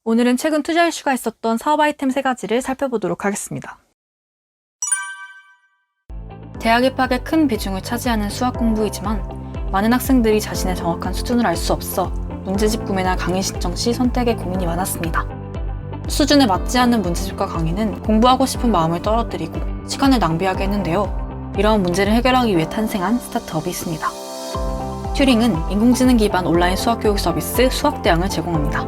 오늘은 최근 투자 이슈가 있었던 사업 아이템 3가지를 살펴보도록 하겠습니다. 대학 입학에 큰 비중을 차지하는 수학 공부이지만 많은 학생들이 자신의 정확한 수준을 알 수 없어 문제집 구매나 강의 신청 시 선택에 고민이 많았습니다. 수준에 맞지 않는 문제집과 강의는 공부하고 싶은 마음을 떨어뜨리고 시간을 낭비하게 했는데요. 이러한 문제를 해결하기 위해 탄생한 스타트업이 있습니다. 튜링은 인공지능 기반 온라인 수학 교육 서비스 수학대왕을 제공합니다.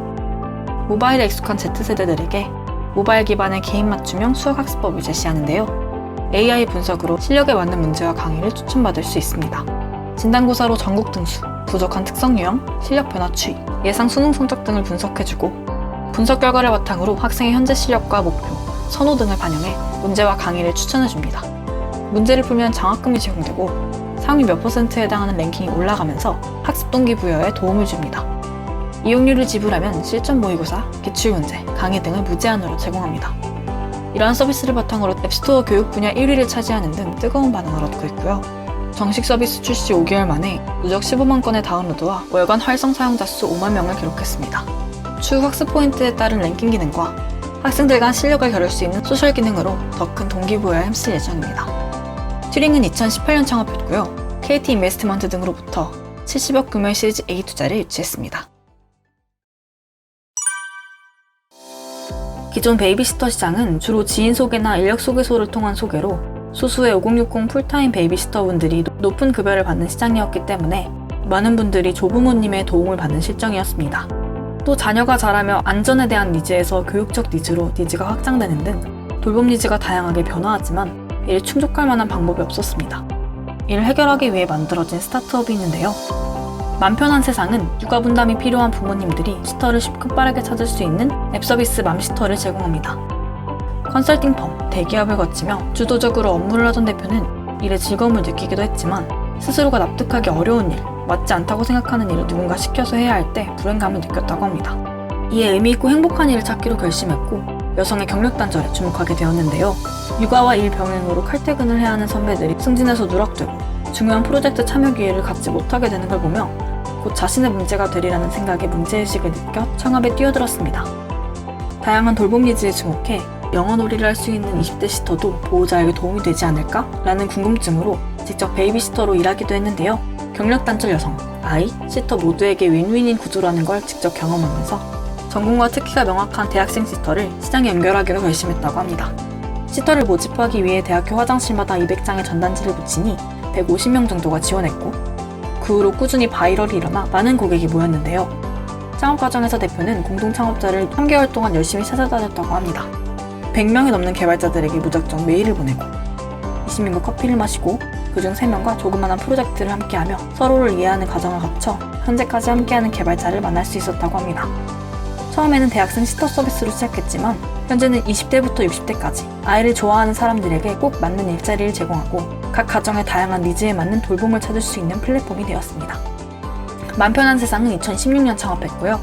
모바일에 익숙한 Z세대들에게 모바일 기반의 개인 맞춤형 수학학습법을 제시하는데요. AI 분석으로 실력에 맞는 문제와 강의를 추천받을 수 있습니다. 진단고사로 전국 등수, 부족한 특성 유형, 실력 변화 추이, 예상 수능 성적 등을 분석해주고 분석 결과를 바탕으로 학생의 현재 실력과 목표, 선호 등을 반영해 문제와 강의를 추천해줍니다. 문제를 풀면 장학금이 제공되고 상위 몇 %에 해당하는 랭킹이 올라가면서 학습 동기부여에 도움을 줍니다. 이용료를 지불하면 실전 모의고사, 기출문제, 강의 등을 무제한으로 제공합니다. 이러한 서비스를 바탕으로 앱스토어 교육 분야 1위를 차지하는 등 뜨거운 반응을 얻고 있고요. 정식 서비스 출시 5개월 만에 누적 15만 건의 다운로드와 월간 활성 사용자 수 5만 명을 기록했습니다. 추후 학습 포인트에 따른 랭킹 기능과 학생들 간 실력을 겨룰 수 있는 소셜 기능으로 더 큰 동기부여에 힘쓸 예정입니다. 튜링은 2018년 창업했고요. KT 인베스트먼트 등으로부터 70억 규모의 시리즈 A 투자를 유치했습니다. 기존 베이비시터 시장은 주로 지인 소개나 인력 소개소를 통한 소개로 소수의 5060 풀타임 베이비시터분들이 높은 급여를 받는 시장이었기 때문에 많은 분들이 조부모님의 도움을 받는 실정이었습니다. 또 자녀가 자라며 안전에 대한 니즈에서 교육적 니즈로 니즈가 확장되는 등 돌봄 니즈가 다양하게 변화하지만 이를 충족할 만한 방법이 없었습니다. 이를 해결하기 위해 만들어진 스타트업이 있는데요. 맘편한 세상은 육아 분담이 필요한 부모님들이 시터를 쉽고 빠르게 찾을 수 있는 앱 서비스 맘시터를 제공합니다. 컨설팅 펌, 대기업을 거치며 주도적으로 업무를 하던 대표는 일에 즐거움을 느끼기도 했지만 스스로가 납득하기 어려운 일, 맞지 않다고 생각하는 일을 누군가 시켜서 해야 할 때 불행감을 느꼈다고 합니다. 이에 의미있고 행복한 일을 찾기로 결심했고 여성의 경력 단절에 주목하게 되었는데요. 육아와 일 병행으로 칼퇴근을 해야 하는 선배들이 승진해서 누락되고 중요한 프로젝트 참여 기회를 갖지 못하게 되는 걸 보며 곧 자신의 문제가 되리라는 생각에 문제의식을 느껴 창업에 뛰어들었습니다. 다양한 돌봄 니즈에 주목해 영어놀이를 할 수 있는 20대 시터도 보호자에게 도움이 되지 않을까? 라는 궁금증으로 직접 베이비시터로 일하기도 했는데요. 경력 단절 여성, 아이, 시터 모두에게 윈윈인 구조라는 걸 직접 경험하면서 전공과 특기가 명확한 대학생 시터를 시장에 연결하기로 결심했다고 합니다. 시터를 모집하기 위해 대학교 화장실마다 200장의 전단지를 붙이니 150명 정도가 지원했고 그 후로 꾸준히 바이럴이 일어나 많은 고객이 모였는데요. 창업 과정에서 대표는 공동 창업자를 3개월 동안 열심히 찾아다녔다고 합니다. 100명이 넘는 개발자들에게 무작정 메일을 보내고 20명과 커피를 마시고 그중 3명과 조그마한 프로젝트를 함께하며 서로를 이해하는 과정을 거쳐 현재까지 함께하는 개발자를 만날 수 있었다고 합니다. 처음에는 대학생 시터 서비스로 시작했지만 현재는 20대부터 60대까지 아이를 좋아하는 사람들에게 꼭 맞는 일자리를 제공하고 각 가정의 다양한 니즈에 맞는 돌봄을 찾을 수 있는 플랫폼이 되었습니다. 맘편한 세상은 2016년 창업했고요.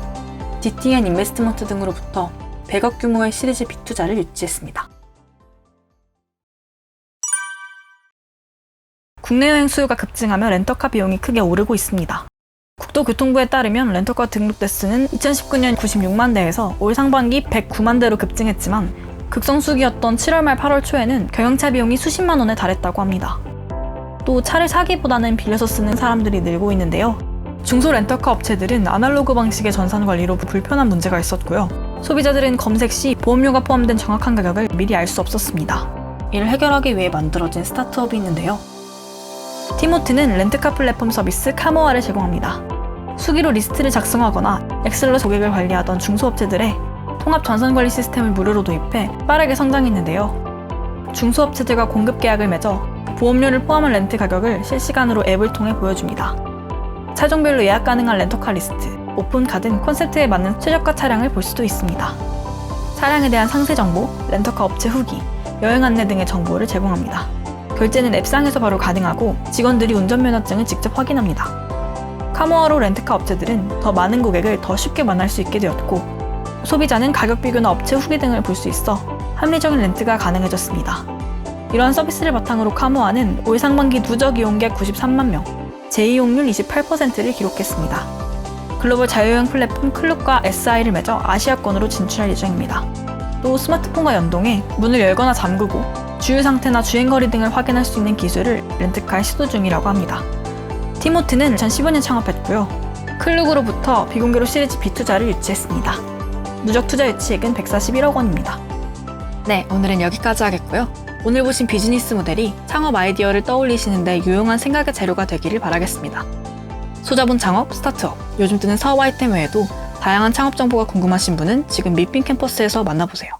DTN 인베스트먼트 등으로부터 100억 규모의 시리즈 B 투자를 유치했습니다. 국내 여행 수요가 급증하며 렌터카 비용이 크게 오르고 있습니다. 국토교통부에 따르면 렌터카 등록 대수는 2019년 96만 대에서 올 상반기 109만 대로 급증했지만 극성수기였던 7월 말 8월 초에는 경영차 비용이 수십만 원에 달했다고 합니다. 또 차를 사기보다는 빌려서 쓰는 사람들이 늘고 있는데요. 중소 렌터카 업체들은 아날로그 방식의 전산 관리로 불편한 문제가 있었고요. 소비자들은 검색 시 보험료가 포함된 정확한 가격을 미리 알 수 없었습니다. 이를 해결하기 위해 만들어진 스타트업이 있는데요. 티모트는 렌트카 플랫폼 서비스 카모아를 제공합니다. 수기로 리스트를 작성하거나 엑셀로 고객을 관리하던 중소업체들의 통합 전산관리 시스템을 무료로 도입해 빠르게 성장했는데요. 중소업체들과 공급 계약을 맺어 보험료를 포함한 렌트 가격을 실시간으로 앱을 통해 보여줍니다. 차종별로 예약 가능한 렌터카 리스트, 오픈카 등 콘셉트에 맞는 최저가 차량을 볼 수도 있습니다. 차량에 대한 상세 정보, 렌터카 업체 후기, 여행 안내 등의 정보를 제공합니다. 결제는 앱상에서 바로 가능하고 직원들이 운전면허증을 직접 확인합니다. 카모아로 렌트카 업체들은 더 많은 고객을 더 쉽게 만날 수 있게 되었고 소비자는 가격 비교나 업체 후기 등을 볼 수 있어 합리적인 렌트가 가능해졌습니다. 이러한 서비스를 바탕으로 카모아는 올 상반기 누적 이용객 93만 명, 재이용률 28%를 기록했습니다. 글로벌 자유여행 플랫폼 클룩과 SI를 맺어 아시아권으로 진출할 예정입니다. 또 스마트폰과 연동해 문을 열거나 잠그고 주유 상태나 주행거리 등을 확인할 수 있는 기술을 렌트카에 시도 중이라고 합니다. 티모티는 2015년 창업했고요. 클룩으로부터 비공개로 시리즈 B 투자를 유치했습니다. 누적 투자 유치액은 141억 원입니다. 네, 오늘은 여기까지 하겠고요. 오늘 보신 비즈니스 모델이 창업 아이디어를 떠올리시는데 유용한 생각의 재료가 되기를 바라겠습니다. 소자본 창업, 스타트업, 요즘 뜨는 사업 아이템 외에도 다양한 창업 정보가 궁금하신 분은 지금 미핀 캠퍼스에서 만나보세요.